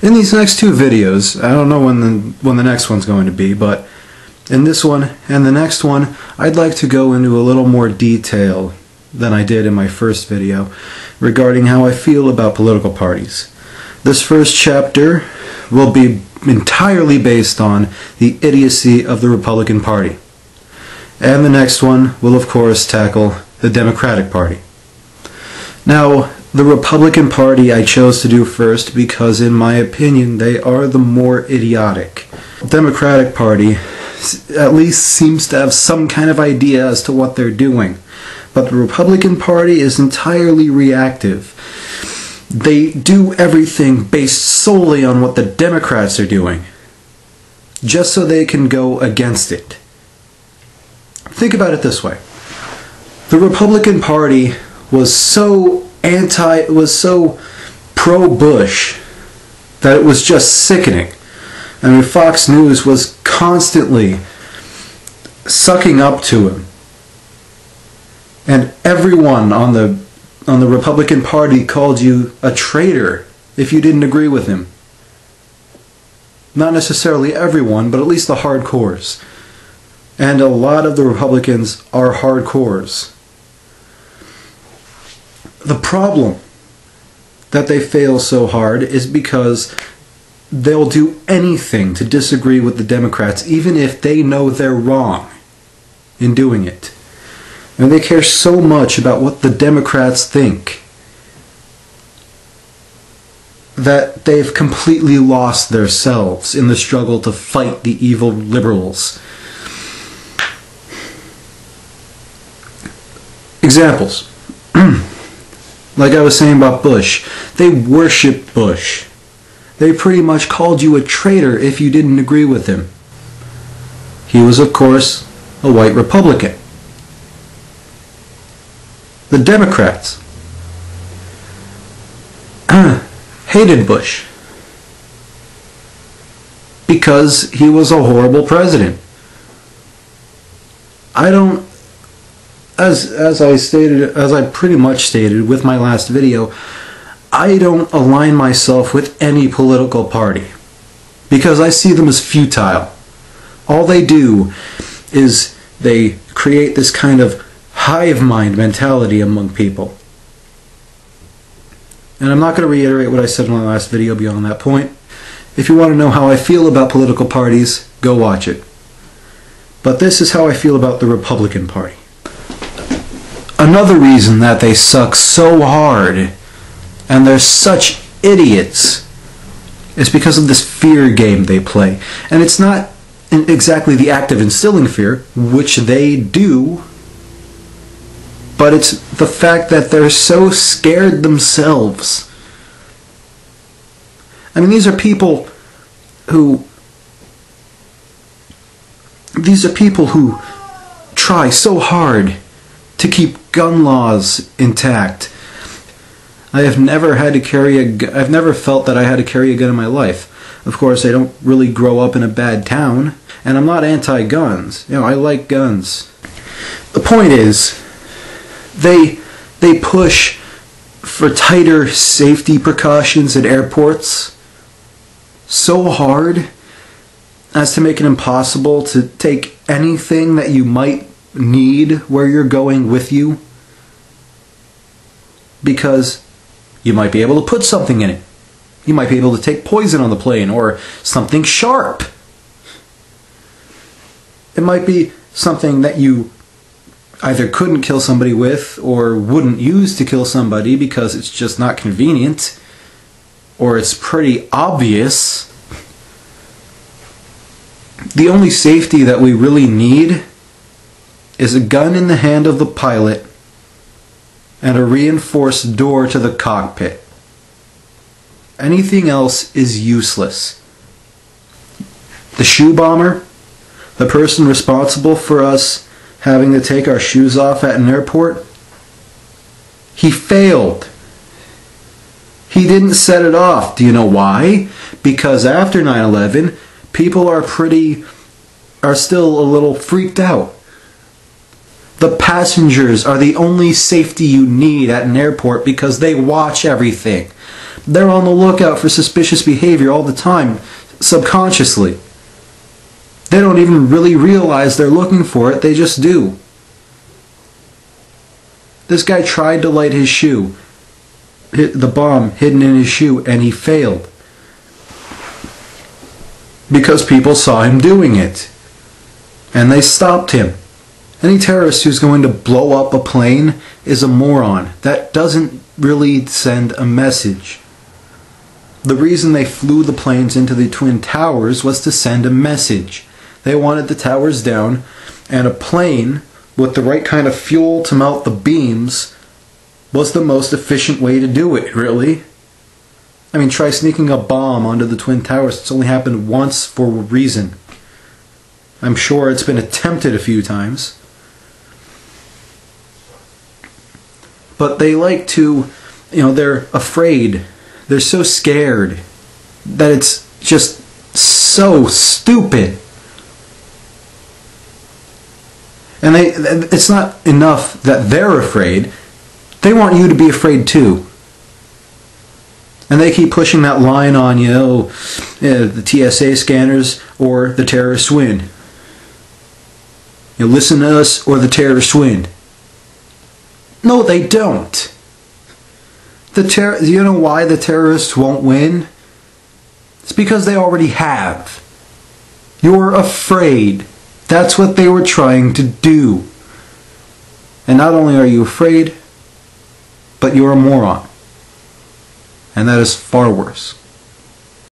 In these next two videos, I don't know when the next one's going to be, but in this one and the next one, I'd like to go into a little more detail than I did in my first video regarding how I feel about political parties. This first chapter will be entirely based on the idiocy of the Republican Party. And the next one will, of course, tackle the Democratic Party. Now, the Republican Party I chose to do first because, in my opinion, they are the more idiotic. The Democratic Party at least seems to have some kind of idea as to what they're doing. But the Republican Party is entirely reactive. They do everything based solely on what the Democrats are doing, just so they can go against it. Think about it this way. The Republican Party was so pro-Bush that it was just sickening. I mean, Fox News was constantly sucking up to him. And everyone on the Republican Party called you a traitor if you didn't agree with him. Not necessarily everyone, but at least the hardcores. And a lot of the Republicans are hardcores. The problem that they fail so hard is because they'll do anything to disagree with the Democrats, even if they know they're wrong in doing it. And they care so much about what the Democrats think that they've completely lost themselves in the struggle to fight the evil liberals. Examples. Like I was saying about Bush, they worship Bush. They pretty much called you a traitor if you didn't agree with him. He was, of course, a white Republican. The Democrats hated Bush because he was a horrible president. As I pretty much stated with my last video, I don't align myself with any political party because I see them as futile. All they do is they create this kind of hive mind mentality among people. And I'm not going to reiterate what I said in my last video beyond that point. If you want to know how I feel about political parties, go watch it. But this is how I feel about the Republican Party. Another reason that they suck so hard and they're such idiots is because of this fear game they play. And it's not exactly the act of instilling fear, which they do, but it's the fact that they're so scared themselves. I mean, these are people who try so hard to keep gun laws intact. I've never felt that I had to carry a gun in my life. Of course, I don't really grow up in a bad town, and I'm not anti-guns. You know, I like guns. The point is, they push for tighter safety precautions at airports so hard as to make it impossible to take anything that you might need where you're going with you, because you might be able to put something in it. You might be able to take poison on the plane, or something sharp. It might be something that you either couldn't kill somebody with or wouldn't use to kill somebody because it's just not convenient, or it's pretty obvious. The only safety that we really need is a gun in the hand of the pilot and a reinforced door to the cockpit. Anything else is useless. The shoe bomber, the person responsible for us having to take our shoes off at an airport, he failed. He didn't set it off. Do you know why? Because after 9/11, people are still a little freaked out. The passengers are the only safety you need at an airport because they watch everything. They're on the lookout for suspicious behavior all the time, subconsciously. They don't even really realize they're looking for it, they just do. This guy tried to light his shoe, hit the bomb hidden in his shoe, and he failed. Because people saw him doing it. And they stopped him. Any terrorist who's going to blow up a plane is a moron. That doesn't really send a message. The reason they flew the planes into the Twin Towers was to send a message. They wanted the towers down, and a plane with the right kind of fuel to melt the beams was the most efficient way to do it, really. I mean, try sneaking a bomb onto the Twin Towers. It's only happened once for a reason. I'm sure it's been attempted a few times. But they like to, they're afraid. They're so scared that it's just so stupid. And it's not enough that they're afraid. They want you to be afraid too. And they keep pushing that line on you, the TSA scanners or the terrorists win. You listen to us or the terrorists win. No, they don't. You know why the terrorists won't win? It's because they already have. You're afraid. That's what they were trying to do. And not only are you afraid, but you're a moron. And that is far worse.